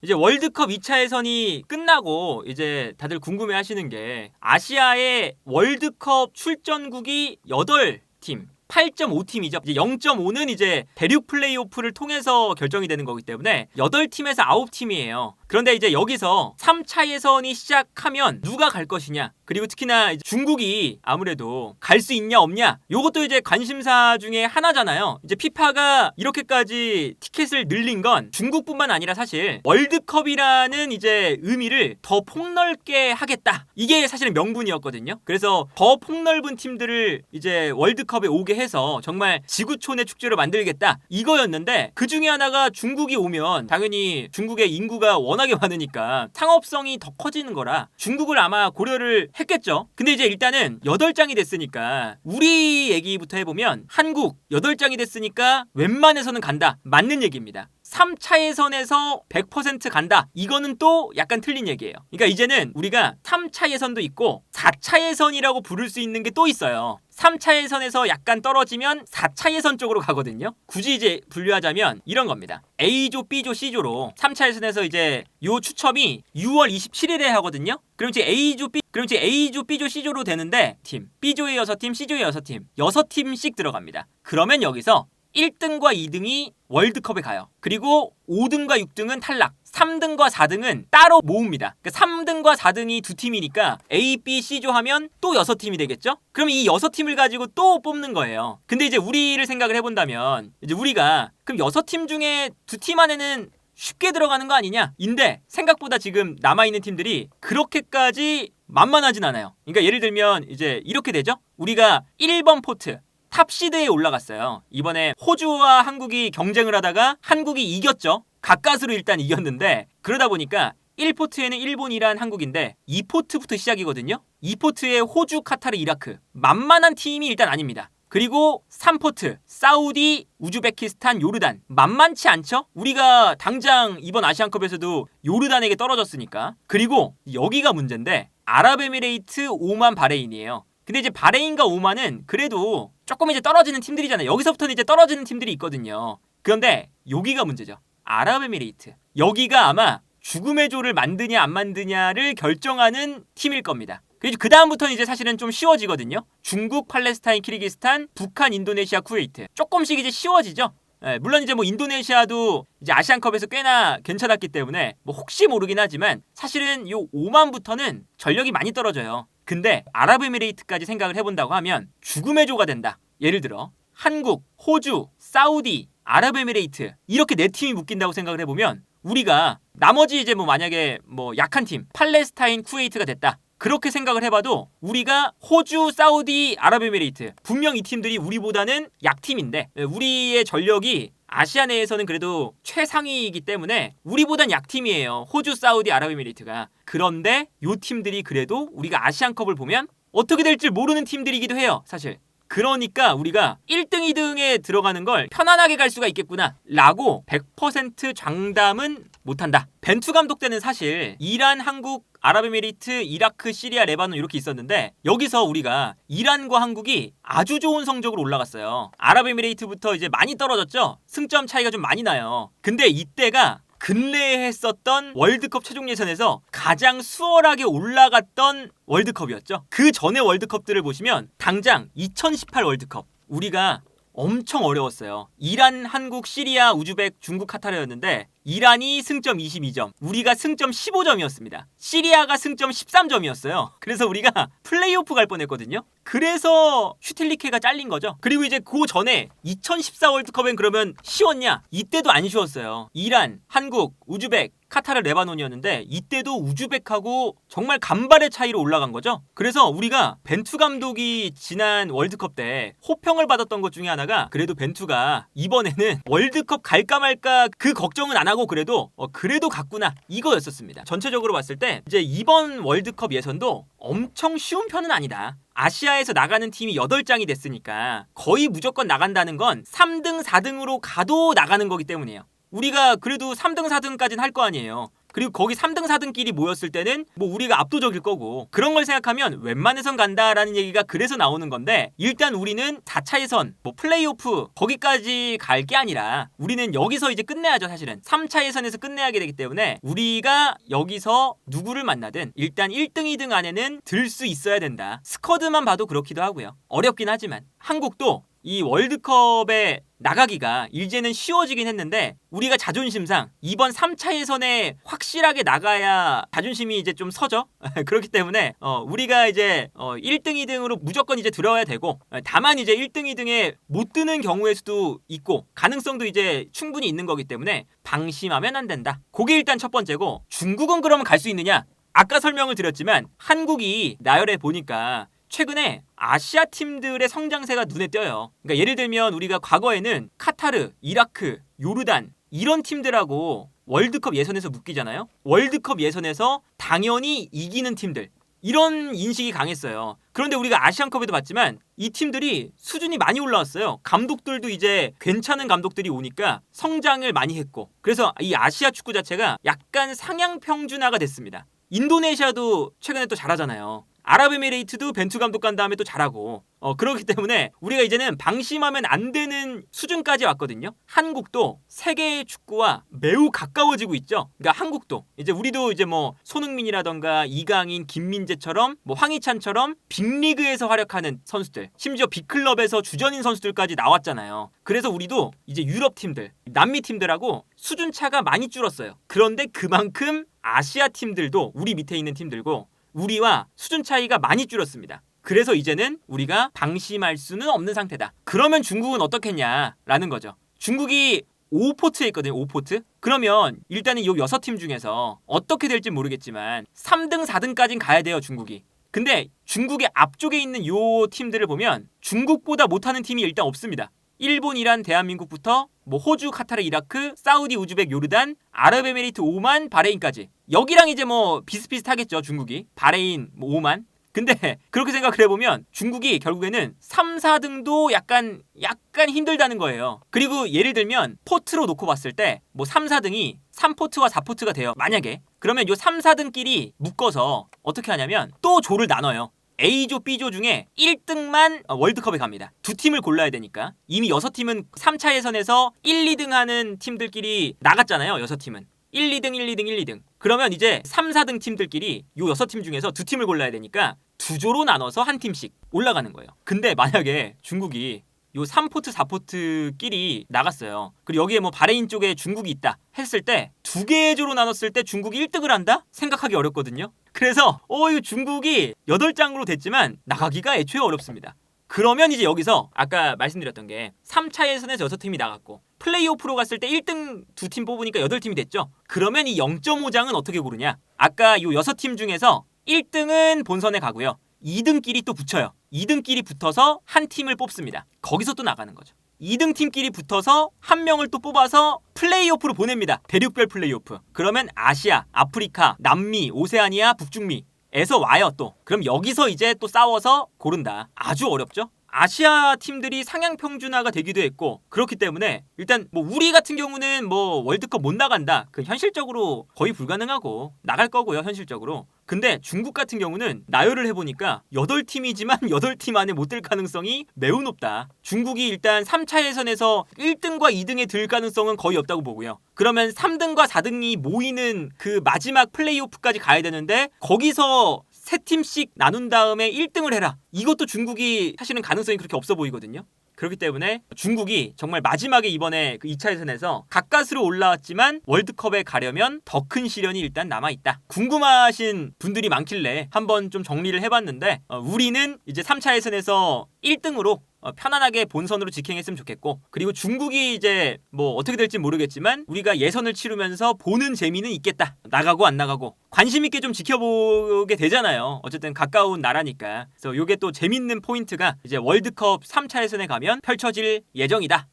이제 월드컵 2차 예선이 끝나고 이제 다들 궁금해 하시는 게 아시아의 월드컵 출전국이 8팀, 8.5팀이죠. 이제 0.5는 이제 대륙 플레이오프를 통해서 결정이 되는 거기 때문에 8팀에서 9팀이에요. 그런데 이제 여기서 3차 예선이 시작하면 누가 갈 것이냐, 그리고 특히나 이제 중국이 아무래도 갈 수 있냐 없냐, 요것도 이제 관심사 중에 하나잖아요. 이제 피파가 이렇게까지 티켓을 늘린 건 중국뿐만 아니라 사실 월드컵이라는 이제 의미를 더 폭넓게 하겠다, 이게 사실은 명분이었거든요. 그래서 더 폭넓은 팀들을 이제 월드컵에 오게 해서 정말 지구촌의 축제를 만들겠다, 이거였는데 그 중에 하나가 중국이 오면 당연히 중국의 인구가 워낙에 많으니까 상업성이 더 커지는 거라 중국을 아마 고려를 했겠죠. 근데 이제 일단은 8장이 됐으니까 우리 얘기부터 해보면 한국 8장이 됐으니까 웬만해서는 간다, 맞는 얘기입니다. 3차 예선에서 100% 간다, 이거는 또 약간 틀린 얘기예요. 그러니까 이제는 우리가 3차 예선도 있고 4차 예선이라고 부를 수 있는 게 또 있어요. 3차 예선에서 약간 떨어지면 4차 예선 쪽으로 가거든요. 굳이 이제 분류하자면 이런 겁니다. A조, B조, C조로 3차 예선에서 이제 요 추첨이 6월 27일에 하거든요. 그럼 이제 A조, B조, C조로 되는데 팀 B조에 6팀, C조에 6팀, 6팀씩 들어갑니다. 그러면 여기서 1등과 2등이 월드컵에 가요. 그리고 5등과 6등은 탈락, 3등과 4등은 따로 모읍니다. 그러니까 3등과 4등이 두 팀이니까 A, B, C조 하면 또 6팀이 되겠죠? 그럼 이 6팀을 가지고 또 뽑는 거예요. 근데 이제 우리를 생각을 해본다면 이제 우리가 그럼 6팀 중에 2팀 안에는 쉽게 들어가는 거 아니냐? 인데 생각보다 지금 남아있는 팀들이 그렇게까지 만만하진 않아요. 그러니까 예를 들면 이제 이렇게 되죠? 우리가 1번 포트 탑시드에 올라갔어요. 이번에 호주와 한국이 경쟁을 하다가 한국이 이겼죠. 가까스로 일단 이겼는데, 그러다 보니까 1포트에는 일본, 이란, 한국인데 2포트부터 시작이거든요. 2포트에 호주, 카타르, 이라크, 만만한 팀이 일단 아닙니다. 그리고 3포트 사우디, 우즈베키스탄, 요르단, 만만치 않죠? 우리가 당장 이번 아시안컵에서도 요르단에게 떨어졌으니까. 그리고 여기가 문제인데 아랍에미레이트, 오만, 바레인이에요. 근데 이제 바레인과 오만은 그래도 조금 이제 떨어지는 팀들이잖아요. 여기서부터는 이제 떨어지는 팀들이 있거든요. 그런데 여기가 문제죠. 아랍에미레이트. 여기가 아마 죽음의 조를 만드냐 안 만드냐를 결정하는 팀일 겁니다. 그리고 그 다음부터는 이제 사실은 좀 쉬워지거든요. 중국, 팔레스타인, 키르기스탄, 북한, 인도네시아, 쿠웨이트. 조금씩 이제 쉬워지죠. 물론 이제 뭐 인도네시아도 이제 아시안컵에서 꽤나 괜찮았기 때문에 뭐 혹시 모르긴 하지만 사실은 요 오만부터는 전력이 많이 떨어져요. 근데 아랍에미레이트까지 생각을 해본다고 하면 죽음의 조가 된다. 예를 들어 한국, 호주, 사우디, 아랍에미레이트 이렇게 4팀이 묶인다고 생각을 해보면 우리가 나머지 이제 뭐 만약에 뭐 약한 팀 팔레스타인, 쿠웨이트가 됐다, 그렇게 생각을 해봐도 우리가 호주, 사우디, 아랍에미레이트 분명 이 팀들이 우리보다는 약팀인데 우리의 전력이 아시아 내에서는 그래도 최상위이기 때문에 우리보단 약팀이에요. 호주, 사우디, 아랍에미레이트가. 그런데 요 팀들이 그래도 우리가 아시안컵을 보면 어떻게 될지 모르는 팀들이기도 해요. 사실. 그러니까 우리가 1등, 2등에 들어가는 걸 편안하게 갈 수가 있겠구나 라고 100% 장담은 못한다. 벤투 감독 때는 사실 이란, 한국, 아랍에미리트, 이라크, 시리아, 레바논 이렇게 있었는데 여기서 우리가 이란과 한국이 아주 좋은 성적으로 올라갔어요. 아랍에미레이트부터 이제 많이 떨어졌죠. 승점 차이가 좀 많이 나요. 근데 이때가 근래에 했었던 월드컵 최종 예선에서 가장 수월하게 올라갔던 월드컵이었죠. 그 전에 월드컵들을 보시면 당장 2018 월드컵 우리가 엄청 어려웠어요. 이란, 한국, 시리아, 우즈벡, 중국, 카타르였는데 이란이 승점 22점, 우리가 승점 15점이었습니다. 시리아가 승점 13점이었어요. 그래서 우리가 플레이오프 갈 뻔했거든요. 그래서 슈틸리케가 잘린 거죠. 그리고 이제 그 전에 2014 월드컵엔 그러면 쉬웠냐? 이때도 안 쉬웠어요. 이란, 한국, 우즈벡, 카타르, 레바논이었는데 이때도 우즈벡하고 정말 간발의 차이로 올라간 거죠. 그래서 우리가 벤투 감독이 지난 월드컵 때 호평을 받았던 것 중에 하나가 그래도 벤투가 이번에는 월드컵 갈까 말까 그 걱정은 안 하고 그래도 갔구나, 이거였었습니다. 전체적으로 봤을 때 이제 이번 월드컵 예선도 엄청 쉬운 편은 아니다. 아시아에서 나가는 팀이 8장이 됐으니까 거의 무조건 나간다는 건 3등, 4등으로 가도 나가는 거기 때문이에요. 우리가 그래도 3등, 4등까지는 할 거 아니에요. 그리고 거기 3등 4등끼리 모였을 때는 뭐 우리가 압도적일 거고 그런 걸 생각하면 웬만해선 간다라는 얘기가 그래서 나오는 건데 일단 우리는 4차 예선 뭐 플레이오프 거기까지 갈 게 아니라 우리는 여기서 이제 끝내야죠. 사실은 3차 예선에서 끝내야 되기 때문에 우리가 여기서 누구를 만나든 일단 1등 2등 안에는 들 수 있어야 된다. 스쿼드만 봐도 그렇기도 하고요. 어렵긴 하지만 한국도 이 월드컵에 나가기가 이제는 쉬워지긴 했는데 우리가 자존심상 이번 3차 예선에 확실하게 나가야 자존심이 이제 좀 서죠. 그렇기 때문에 우리가 이제 1등 2등으로 무조건 이제 들어야 되고 다만 이제 1등 2등에 못 드는 경우의 수도 있고 가능성도 이제 충분히 있는 거기 때문에 방심하면 안 된다. 그게 일단 첫 번째고 중국은 그러면 갈 수 있느냐? 아까 설명을 드렸지만 한국이 나열해 보니까 최근에 아시아 팀들의 성장세가 눈에 띄어요. 그러니까 예를 들면 우리가 과거에는 카타르, 이라크, 요르단 이런 팀들하고 월드컵 예선에서 묶이잖아요. 월드컵 예선에서 당연히 이기는 팀들 이런 인식이 강했어요. 그런데 우리가 아시안컵에도 봤지만 이 팀들이 수준이 많이 올라왔어요. 감독들도 이제 괜찮은 감독들이 오니까 성장을 많이 했고 그래서 이 아시아 축구 자체가 약간 상향 평준화가 됐습니다. 인도네시아도 최근에 또 잘하잖아요. 아랍에미레이트도 벤투 감독 간 다음에 또 잘하고 그렇기 때문에 우리가 이제는 방심하면 안 되는 수준까지 왔거든요. 한국도 세계의 축구와 매우 가까워지고 있죠. 그러니까 한국도 이제 우리도 이제 뭐 손흥민이라던가 이강인, 김민재처럼 뭐 황희찬처럼 빅리그에서 활약하는 선수들 심지어 빅클럽에서 주전인 선수들까지 나왔잖아요. 그래서 우리도 이제 유럽 팀들, 남미 팀들하고 수준 차가 많이 줄었어요. 그런데 그만큼 아시아 팀들도 우리 밑에 있는 팀들고 우리와 수준 차이가 많이 줄었습니다. 그래서 이제는 우리가 방심할 수는 없는 상태다. 그러면 중국은 어떻겠냐라는 거죠. 중국이 5포트에 있거든요. 5포트. 그러면 일단은 이 6팀 중에서 어떻게 될지 모르겠지만 3등, 4등까지는 가야 돼요. 중국이. 근데 중국의 앞쪽에 있는 이 팀들을 보면 중국보다 못하는 팀이 일단 없습니다. 일본, 이란, 대한민국부터 뭐 호주, 카타르, 이라크, 사우디, 우즈벡, 요르단, 아랍에미리트, 오만, 바레인까지 여기랑 이제 뭐 비슷비슷하겠죠. 중국이 바레인, 뭐 오만. 근데 그렇게 생각을 해보면 중국이 결국에는 3, 4등도 약간 힘들다는 거예요. 그리고 예를 들면 포트로 놓고 봤을 때 뭐 3, 4등이 3포트와 4포트가 돼요. 만약에 그러면 요 3, 4등끼리 묶어서 어떻게 하냐면 또 조를 나눠요. A조, B조 중에 1등만 월드컵에 갑니다. 두 팀을 골라야 되니까. 이미 6팀은 3차 예선에서 1, 2등 하는 팀들끼리 나갔잖아요. 6팀은. 1, 2등, 1, 2등, 1, 2등. 그러면 이제 3, 4등 팀들끼리 요 6팀 중에서 두 팀을 골라야 되니까 두 조로 나눠서 한 팀씩 올라가는 거예요. 근데 만약에 중국이 요 3포트, 4포트끼리 나갔어요. 그리고 여기에 뭐 바레인 쪽에 중국이 있다 했을 때 두 개의 조로 나눴을 때 중국이 1등을 한다? 생각하기 어렵거든요. 그래서 이 중국이 8장으로 됐지만 나가기가 애초에 어렵습니다. 그러면 이제 여기서 아까 말씀드렸던 게 3차 예선에서 6팀이 나갔고 플레이오프로 갔을 때 1등 2팀 뽑으니까 8팀이 됐죠. 그러면 이 0.5장은 어떻게 고르냐? 아까 요 6팀 중에서 1등은 본선에 가고요. 2등끼리 또 붙여요. 2등끼리 붙어서 한 팀을 뽑습니다. 거기서 또 나가는 거죠. 2등 팀끼리 붙어서 한 명을 또 뽑아서 플레이오프로 보냅니다. 대륙별 플레이오프. 그러면 아시아, 아프리카, 남미, 오세아니아, 북중미에서 와요 또. 그럼 여기서 이제 또 싸워서 고른다. 아주 어렵죠? 아시아 팀들이 상향 평준화가 되기도 했고 그렇기 때문에 일단 뭐 우리 같은 경우는 뭐 월드컵 못 나간다. 그 현실적으로 거의 불가능하고 나갈 거고요. 현실적으로. 근데 중국 같은 경우는 나열을 해보니까 8팀이지만 8팀 안에 못 들 가능성이 매우 높다. 중국이 일단 3차 예선에서 1등과 2등에 들 가능성은 거의 없다고 보고요. 그러면 3등과 4등이 모이는 그 마지막 플레이오프까지 가야 되는데 거기서 3팀씩 나눈 다음에 1등을 해라. 이것도 중국이 사실은 가능성이 그렇게 없어 보이거든요. 그렇기 때문에 중국이 정말 마지막에 이번에 그 2차 예선에서 가까스로 올라왔지만 월드컵에 가려면 더 큰 시련이 일단 남아있다. 궁금하신 분들이 많길래 한번 좀 정리를 해봤는데 우리는 이제 3차 예선에서 1등으로 편안하게 본선으로 직행했으면 좋겠고 그리고 중국이 이제 뭐 어떻게 될지 모르겠지만 우리가 예선을 치르면서 보는 재미는 있겠다. 나가고 안 나가고 관심 있게 좀 지켜보게 되잖아요. 어쨌든 가까운 나라니까. 그래서 이게 또 재밌는 포인트가 이제 월드컵 3차 예선에 가면 펼쳐질 예정이다.